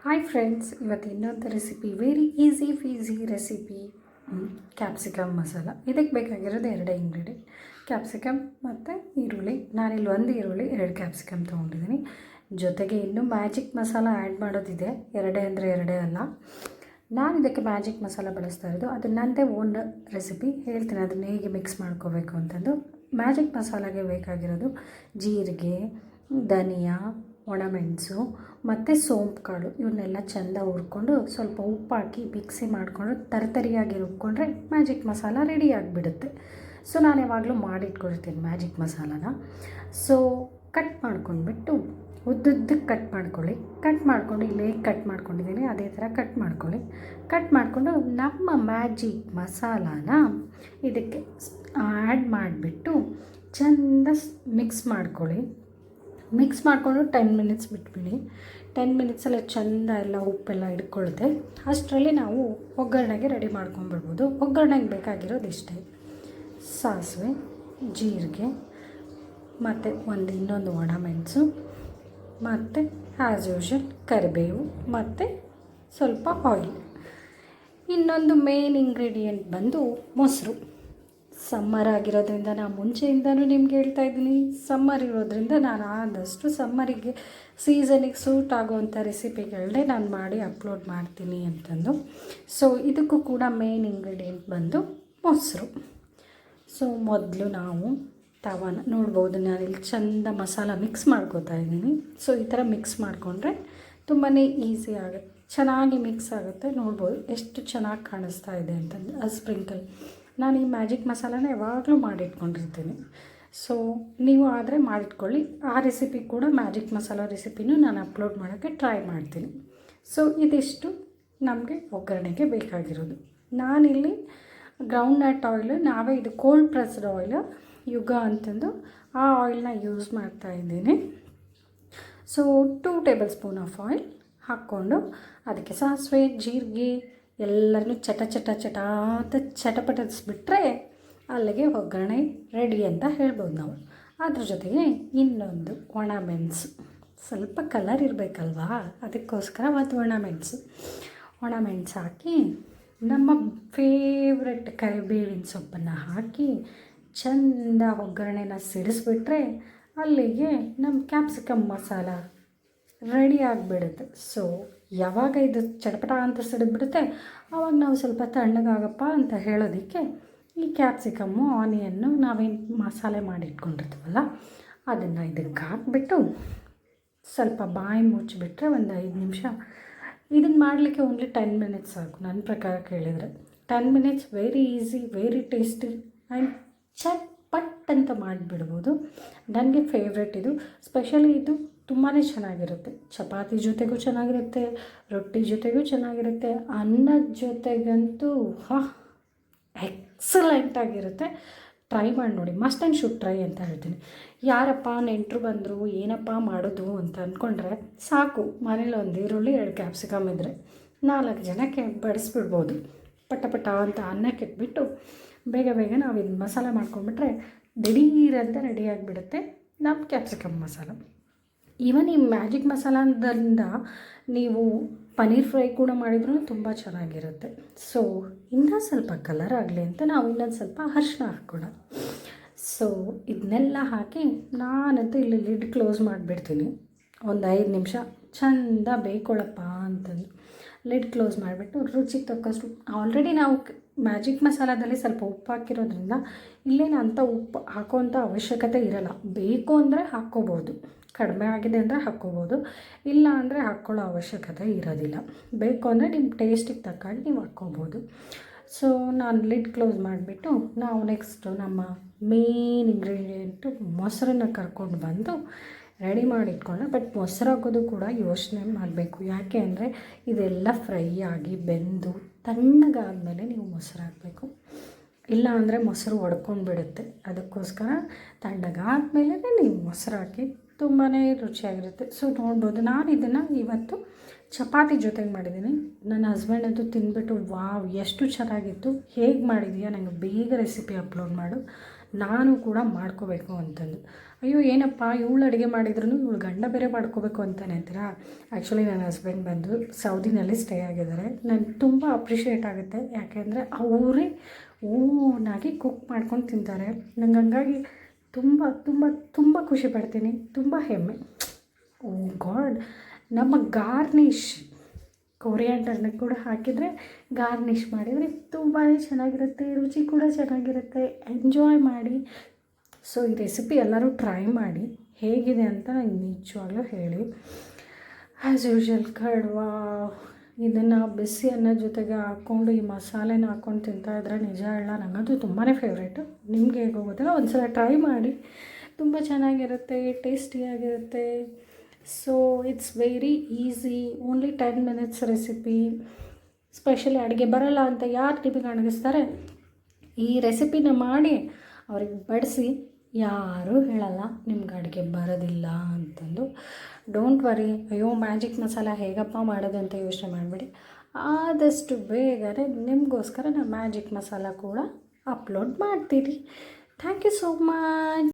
Hi friends, ಇವತ್ತು ಇನ್ನೊಂದು recipe, very easy peasy recipe, capsicum masala. ಇದಕ್ಕೆ ಬೇಕಾಗಿರೋದು ಎರಡೇ ಇಂಗ್ರೀಡಿಯೆಂಟ್, ಕ್ಯಾಪ್ಸಿಕಮ್ ಮತ್ತು ಈರುಳ್ಳಿ. ನಾನಿಲ್ಲಿ ಒಂದು ಈರುಳ್ಳಿ 2 ಕ್ಯಾಪ್ಸಿಕಮ್ ತೊಗೊಂಡಿದ್ದೀನಿ. ಜೊತೆಗೆ ಇನ್ನೂ ಮ್ಯಾಜಿಕ್ ಮಸಾಲ ಆ್ಯಡ್ ಮಾಡೋದಿದೆ, ಎರಡೇ ಅಂದರೆ ಎರಡೇ ಅಲ್ಲ. ನಾನು ಇದಕ್ಕೆ ಮ್ಯಾಜಿಕ್ ಮಸಾಲ ಬಳಸ್ತಾ ಇರೋದು, ಅದು ನನ್ನದೇ ಓನ್ ರೆಸಿಪಿ. ಹೇಳ್ತೀನಿ ಅದನ್ನು ಹೇಗೆ ಮಿಕ್ಸ್ ಮಾಡ್ಕೋಬೇಕು ಅಂತಂದು. ಮ್ಯಾಜಿಕ್ ಮಸಾಲಾಗೆ ಬೇಕಾಗಿರೋದು ಜೀರಿಗೆ, ಧನಿಯಾ, ಒಣಮೆಣಸು ಮತ್ತು ಸೋಂಪು ಕಾಳು. ಇವನ್ನೆಲ್ಲ ಚೆಂದ ಹುರ್ಕೊಂಡು ಸ್ವಲ್ಪ ಉಪ್ಪು ಹಾಕಿ ಮಿಕ್ಸಿ ಮಾಡಿಕೊಂಡು ತರಿಯಾಗಿ ರುಬ್ಕೊಂಡ್ರೆ ಮ್ಯಾಜಿಕ್ ಮಸಾಲ ರೆಡಿ ಆಗಿಬಿಡುತ್ತೆ. ಸೊ ನಾನು ಯಾವಾಗಲೂ ಮಾಡಿಟ್ಕೊಳ್ತೀನಿ ಮ್ಯಾಜಿಕ್ ಮಸಾಲಾನ. ಸೊ ಕಟ್ ಮಾಡ್ಕೊಂಡ್ಬಿಟ್ಟು ಉದ್ದುದ್ದಕ್ಕೆ ಕಟ್ ಮಾಡ್ಕೊಳ್ಳಿ. ಕಟ್ ಮಾಡ್ಕೊಂಡು ಇಲ್ಲೇ ಕಟ್ ಮಾಡ್ಕೊಂಡಿದ್ದೀನಿ, ಅದೇ ಥರ ಕಟ್ ಮಾಡ್ಕೊಳ್ಳಿ. ಕಟ್ ಮಾಡಿಕೊಂಡು ನಮ್ಮ ಮ್ಯಾಜಿಕ್ ಮಸಾಲಾನ ಇದಕ್ಕೆ ಆ್ಯಡ್ ಮಾಡಿಬಿಟ್ಟು ಚೆಂದ ಮಿಕ್ಸ್ ಮಾಡ್ಕೊಳ್ಳಿ. ಮಿಕ್ಸ್ ಮಾಡಿಕೊಂಡು 10 ಮಿನಿಟ್ಸ್ ಬಿಟ್ಬಿಡಿ. 10 ಮಿನಿಟ್ಸಲ್ಲಿ ಚೆಂದ ಎಲ್ಲ ಉಪ್ಪೆಲ್ಲ ಹಿಡ್ಕೊಳುತ್ತೆ. ಅಷ್ಟರಲ್ಲಿ ನಾವು ಒಗ್ಗರಣೆಗೆ ರೆಡಿ ಮಾಡ್ಕೊಂಡ್ಬಿಡ್ಬೋದು. ಒಗ್ಗರಣೆಗೆ ಬೇಕಾಗಿರೋದು ಇಷ್ಟೇ: ಸಾಸಿವೆ, ಜೀರಿಗೆ ಮತ್ತು ಇನ್ನೊಂದು ಒಣಮೆಣಸು ಮತ್ತು ಆ್ಯಸ್ ಯೂಶುವಲ್ ಕರಿಬೇವು ಮತ್ತು ಸ್ವಲ್ಪ ಆಯಿಲ್. ಇನ್ನೊಂದು ಮೇನ್ ಇಂಗ್ರೀಡಿಯೆಂಟ್ ಬಂದು ಮೊಸರು. ಸಮ್ಮರ್ ಆಗಿರೋದ್ರಿಂದ ನಾನು ಮುಂಚೆಯಿಂದನೂ ನಿಮ್ಗೆ ಹೇಳ್ತಾ ಇದ್ದೀನಿ, ಸಮ್ಮರ್ ಇರೋದ್ರಿಂದ ನಾನು ಆದಷ್ಟು ಸಮ್ಮರಿಗೆ ಸೀಸನಿಗೆ ಸೂಟ್ ಆಗೋವಂಥ ರೆಸಿಪಿಗಳನ್ನೇ ನಾನು ಮಾಡಿ ಅಪ್ಲೋಡ್ ಮಾಡ್ತೀನಿ ಅಂತಂದು. ಸೊ ಇದಕ್ಕೂ ಕೂಡ ಮೇನ್ ಇಂಗ್ರೀಡಿಯೆಂಟ್ ಬಂದು ಮೊಸರು. ಸೊ ಮೊದಲು ನಾವು ತವಾನ ನೋಡ್ಬೋದು, ನಾನಿಲ್ಲಿ ಚೆಂದ ಮಸಾಲ ಮಿಕ್ಸ್ ಮಾಡ್ಕೋತಾ ಇದ್ದೀನಿ. ಸೊ ಈ ಥರ ಮಿಕ್ಸ್ ಮಾಡಿಕೊಂಡ್ರೆ ತುಂಬಾ ಈಸಿ ಆಗುತ್ತೆ, ಚೆನ್ನಾಗಿ ಮಿಕ್ಸ್ ಆಗುತ್ತೆ. ನೋಡ್ಬೋದು ಎಷ್ಟು ಚೆನ್ನಾಗಿ ಕಾಣಿಸ್ತಾ ಇದೆ ಅಂತಂದು. ಆ ಸ್ಪ್ರಿಂಕಲ್, ನಾನು ಈ ಮ್ಯಾಜಿಕ್ ಮಸಾಲಾನ ಯಾವಾಗಲೂ ಮಾಡಿಟ್ಕೊಂಡಿರ್ತೀನಿ. ಸೊ ನೀವು ಆದರೆ ಮಾಡಿಟ್ಕೊಳ್ಳಿ. ಆ ರೆಸಿಪಿ ಕೂಡ ಮ್ಯಾಜಿಕ್ ಮಸಾಲ ರೆಸಿಪಿನೂ ನಾನು ಅಪ್ಲೋಡ್ ಮಾಡೋಕ್ಕೆ ಟ್ರೈ ಮಾಡ್ತೀನಿ. ಸೊ ಇದಿಷ್ಟು ನಮಗೆ ಒಗ್ಗರಣೆಗೆ ಬೇಕಾಗಿರೋದು. ನಾನಿಲ್ಲಿ ಗ್ರೌಂಡ್ ನಟ್ ಆಯಿಲ್, ನಾವೇ ಇದು ಕೋಲ್ಡ್ ಪ್ರೆಸ್ಡ್ ಆಯಿಲ್ ಯುಗ ಅಂತಂದು ಆ ಆಯಿಲ್ನ ಯೂಸ್ ಮಾಡ್ತಾಯಿದ್ದೀನಿ. So 2 table spoon of oil ಹಾಕ್ಕೊಂಡು ಅದಕ್ಕೆ ಸಾಸಿವೆ, ಜೀರಿಗೆ ಎಲ್ಲರನ್ನೂ ಅಂತ ಚಟಪಟಿಸ್ಬಿಟ್ರೆ ಅಲ್ಲಿಗೆ ಒಗ್ಗರಣೆ ರೆಡಿ ಅಂತ ಹೇಳ್ಬೋದು ನಾವು. ಅದ್ರ ಜೊತೆಗೆ ಇನ್ನೊಂದು ಒಣಮೆಣಸು, ಸ್ವಲ್ಪ ಕಲರ್ ಇರಬೇಕಲ್ವಾ, ಅದಕ್ಕೋಸ್ಕರ ಒಂದು ಒಣಮೆಣಸು ಹಾಕಿ, ನಮ್ಮ ಫೇವ್ರೆಟ್ ಕರಿಬೇವಿನ ಸೊಪ್ಪನ್ನು ಹಾಕಿ ಚೆಂದ ಒಗ್ಗರಣೆನ ಸಿಡಿಸ್ಬಿಟ್ರೆ ಅಲ್ಲಿಗೆ ನಮ್ಮ ಕ್ಯಾಪ್ಸಿಕಮ್ ಮಸಾಲ ರೆಡಿ ಆಗಿಬಿಡುತ್ತೆ. ಸೊ ಯಾವಾಗ ಇದು ಚಟಪಟ ಅಂತ ಸಿಡಿದ್ಬಿಡುತ್ತೆ, ಆವಾಗ ನಾವು ಸ್ವಲ್ಪ ತಣ್ಣಗಾಗಪ್ಪ ಅಂತ ಹೇಳೋದಕ್ಕೆ ಈ ಕ್ಯಾಪ್ಸಿಕಮ್ಮು, ಆನಿಯನ್ನು ನಾವೇನು ಮಸಾಲೆ ಮಾಡಿಟ್ಕೊಂಡಿರ್ತೀವಲ್ಲ ಅದನ್ನು ಇದಕ್ಕೆ ಹಾಕ್ಬಿಟ್ಟು ಸ್ವಲ್ಪ ಬಾಯಿ ಮುಚ್ಚಿಬಿಟ್ರೆ ಒಂದು 5 ನಿಮಿಷ. ಇದನ್ನು ಮಾಡಲಿಕ್ಕೆ ಓನ್ಲಿ 10 ಮಿನಿಟ್ಸ್ ಸಾಕು ನನ್ನ ಪ್ರಕಾರ ಕೇಳಿದರೆ. 10 minutes, very easy, very tasty and ಚಟ್ಪಟ್ ಅಂತ ಮಾಡಿಬಿಡ್ಬೋದು. ನನಗೆ ಫೇವ್ರೆಟ್ ಇದು. ಸ್ಪೆಷಲಿ ಇದು ತುಂಬಾ ಚೆನ್ನಾಗಿರುತ್ತೆ. ಚಪಾತಿ ಜೊತೆಗೂ ಚೆನ್ನಾಗಿರುತ್ತೆ, ರೊಟ್ಟಿ ಜೊತೆಗೂ ಚೆನ್ನಾಗಿರುತ್ತೆ, ಅನ್ನದ ಜೊತೆಗಂತೂ ಎಕ್ಸಲೆಂಟಾಗಿರುತ್ತೆ. ಟ್ರೈ ಮಾಡಿ ನೋಡಿ, ಮಸ್ಟ್ ಆ್ಯಂಡ್ ಶುಡ್ ಟ್ರೈ ಅಂತ ಹೇಳ್ತೀನಿ. ಯಾರಪ್ಪ ನೆಂಟರು ಬಂದರು, ಏನಪ್ಪ ಮಾಡೋದು ಅಂತ ಅಂದ್ಕೊಂಡ್ರೆ ಸಾಕು, ಮನೇಲಿ ಒಂದು ಈರುಳ್ಳಿ 2 ಕ್ಯಾಪ್ಸಿಕಮ್ ಇದ್ದರೆ 4 ಜನಕ್ಕೆ ಬಡಿಸ್ಬಿಡ್ಬೋದು. ಪಟ ಅಂತ ಅನ್ನಕ್ಕೆ ಇಟ್ಬಿಟ್ಟು ಬೇಗ ನಾವು ಇದು ಮಸಾಲ ಮಾಡ್ಕೊಂಡ್ಬಿಟ್ರೆ ದಿಢೀರಂತ ರೆಡಿ ಆಗಿಬಿಡುತ್ತೆ ನಮ್ಮ ಕ್ಯಾಪ್ಸಿಕಮ್ ಮಸಾಲ. ಈವನ್ ಈ ಮ್ಯಾಜಿಕ್ ಮಸಾಲದಿಂದ ನೀವು ಪನ್ನೀರ್ ಫ್ರೈ ಕೂಡ ಮಾಡಿದ್ರೂ ತುಂಬ ಚೆನ್ನಾಗಿರುತ್ತೆ. ಸೊ ಇನ್ನೂ ಸ್ವಲ್ಪ ಕಲರ್ ಆಗಲಿ ಅಂತ ನಾವು ಇನ್ನೊಂದು ಸ್ವಲ್ಪ ಅರಿಶಿನ ಹಾಕ್ಕೊಳ್ಳೋಣ. ಸೊ ಇದನ್ನೆಲ್ಲ ಹಾಕಿ ನಾನಂತೂ ಇಲ್ಲಿ ಲಿಡ್ ಕ್ಲೋಸ್ ಮಾಡಿಬಿಡ್ತೀನಿ. ಒಂದು 5 ನಿಮಿಷ ಚೆಂದ ಬೇಯ್ಕೊಳ್ಳಪ್ಪ ಅಂತಂದು ಲಿಡ್ ಕ್ಲೋಸ್ ಮಾಡಿಬಿಟ್ಟು ರುಚಿಗೆ ತಕ್ಕಷ್ಟು, ಆಲ್ರೆಡಿ ನಾವು ಮ್ಯಾಜಿಕ್ ಮಸಾಲದಲ್ಲಿ ಸ್ವಲ್ಪ ಉಪ್ಪು ಹಾಕಿರೋದ್ರಿಂದ ಇಲ್ಲೇನು ಅಂಥ ಉಪ್ಪು ಹಾಕೋವಂಥ ಅವಶ್ಯಕತೆ ಇರಲ್ಲ. ಬೇಕು ಅಂದರೆ ಹಾಕ್ಕೋಬೋದು, ಕಡಿಮೆ ಆಗಿದೆ ಅಂದರೆ ಹಾಕ್ಕೋಬೋದು, ಇಲ್ಲ ಅಂದರೆ ಹಾಕ್ಕೊಳ್ಳೋ ಅವಶ್ಯಕತೆ ಇರೋದಿಲ್ಲ. ಬೇಕು ಅಂದರೆ ನಿಮ್ಮ ಟೇಸ್ಟಿಗೆ ತಕ್ಕಾಗಿ ನೀವು ಹಾಕ್ಕೋಬೋದು. ಸೊ ನಾನು ಲಿಡ್ ಕ್ಲೋಸ್ ಮಾಡಿಬಿಟ್ಟು ನಾವು ನೆಕ್ಸ್ಟು ನಮ್ಮ ಮೇನ್ ಇಂಗ್ರೀಡಿಯೆಂಟು ಮೊಸರನ್ನ ಕರ್ಕೊಂಡು ಬಂದು ರೆಡಿ ಮಾಡಿ ಇಟ್ಕೊಂಡೆ. ಬಟ್ ಮೊಸರು ಹಾಕೋದು ಕೂಡ ಯೋಚನೆ ಮಾಡಬೇಕು, ಯಾಕೆ ಅಂದರೆ ಇದೆಲ್ಲ ಫ್ರೈ ಆಗಿ ಬೆಂದು ತಣ್ಣಗಾದಮೇಲೆ ನೀವು ಮೊಸರು ಹಾಕಬೇಕು. ಇಲ್ಲ ಅಂದರೆ ಮೊಸರು ಒಡ್ಕೊಂಡ್ಬಿಡುತ್ತೆ. ಅದಕ್ಕೋಸ್ಕರ ತಣ್ಣಗಾದ್ಮೇಲೆ ನೀವು ಮೊಸರು ಹಾಕಿ ತುಂಬಾ ರುಚಿಯಾಗಿರುತ್ತೆ. ಸೊ ನೋಡ್ಬೋದು, ನಾನು ಇದನ್ನು ಇವತ್ತು ಚಪಾತಿ ಜೊತೆಗೆ ಮಾಡಿದ್ದೀನಿ. ನನ್ನ ಹಸ್ಬೆಂಡ್ ಅಂತೂ ತಿಂದ್ಬಿಟ್ಟು ವಾವ್ ಎಷ್ಟು ಚೆನ್ನಾಗಿತ್ತು, ಹೇಗೆ ಮಾಡಿದೀಯಾ, ನನಗೆ ಬೇಗ ರೆಸಿಪಿ ಅಪ್ಲೋಡ್ ಮಾಡು, ನಾನು ಕೂಡ ಮಾಡ್ಕೋಬೇಕು ಅಂತಂದು. ಅಯ್ಯೋ ಏನಪ್ಪ ಇವಳು ಅಡುಗೆ ಮಾಡಿದ್ರು ಇವಳು ಗಂಡ ಬೇರೆ ಮಾಡ್ಕೋಬೇಕು ಅಂತಲೇ ಅಂತೀರಾ. ಆ್ಯಕ್ಚುಲಿ ನನ್ನ ಹಸ್ಬೆಂಡ್ ಬಂದು ಸೌದಿನಲ್ಲಿ ಸ್ಟೇ ಆಗಿದ್ದಾರೆ. ನನಗೆ ತುಂಬ ಅಪ್ರಿಷಿಯೇಟ್ ಆಗುತ್ತೆ, ಯಾಕೆಂದರೆ ಅವರೇ ಓನಾಗಿ ಕುಕ್ ಮಾಡ್ಕೊಂಡು ತಿಂತಾರೆ. ನಂಗೆ ಹಂಗಾಗಿ ತುಂಬ ತುಂಬ ತುಂಬ ಖುಷಿ ಪಡ್ತೀನಿ, ತುಂಬ ಹೆಮ್ಮೆ. ಓ ಗಾಡ್, ನಮ್ಮ ಗಾರ್ನಿಷ್ ಕೊರಿಯಾಂಡರ್ನ ಕೂಡ ಹಾಕಿದರೆ ಗಾರ್ನಿಷ್ ಮಾಡಿದರೆ ತುಂಬಾ ಚೆನ್ನಾಗಿರುತ್ತೆ, ರುಚಿ ಕೂಡ ಚೆನ್ನಾಗಿರುತ್ತೆ. ಎಂಜಾಯ್ ಮಾಡಿ. ಸೊ ಈ ರೆಸಿಪಿ ಎಲ್ಲರೂ ಟ್ರೈ ಮಾಡಿ, ಹೇಗಿದೆ ಅಂತ ನಂಗೆ ನಿಜವಾಗ್ಲೂ ಹೇಳಿ. ಆ್ಯಸ್ ಯೂಶ್ವಲ್ ಕಡ್ವಾ ಇದನ್ನು ಬಿಸಿ ಅನ್ನ ಜೊತೆಗೆ ಹಾಕ್ಕೊಂಡು ಈ ಮಸಾಲೆನ ಹಾಕ್ಕೊಂಡು ತಿಂತಾಯಿದ್ರೆ ನಿಜ ಹೇಳ ನನಗಂತೂ ತುಂಬಾ ಫೇವ್ರೇಟು. ನಿಮಗೆ ಹೇಗೆ ಗೊತ್ತಿಲ್ಲ, ಒಂದು ಸಲ ಟ್ರೈ ಮಾಡಿ, ತುಂಬ ಚೆನ್ನಾಗಿರುತ್ತೆ, ಟೇಸ್ಟಿಯಾಗಿರುತ್ತೆ. So it's very easy, only 10 minutes recipe. Specially ಅಡುಗೆ ಬರಲ್ಲ ಅಂತ ಯಾರು ನಿಮಗೆ ಅಣಗಿಸ್ತಾರೆ, ಈ ರೆಸಿಪಿನ ಮಾಡಿ ಅವ್ರಿಗೆ ಬಡಿಸಿ, ಯಾರೂ ಹೇಳಲ್ಲ ನಿಮ್ಗೆ ಅಡುಗೆ ಬರೋದಿಲ್ಲ ಅಂತಂದು. ಡೋಂಟ್ ವರಿ, ಅಯ್ಯೋ ಮ್ಯಾಜಿಕ್ ಮಸಾಲ ಹೇಗಪ್ಪ ಮಾಡೋದು ಅಂತ ಯೋಚನೆ ಮಾಡಬೇಡಿ. ಆದಷ್ಟು ಬೇಗನೆ ನಿಮಗೋಸ್ಕರ ನಾನು ಮ್ಯಾಜಿಕ್ ಮಸಾಲ ಕೂಡ ಅಪ್ಲೋಡ್ ಮಾಡ್ತೀನಿ. Thank you so much.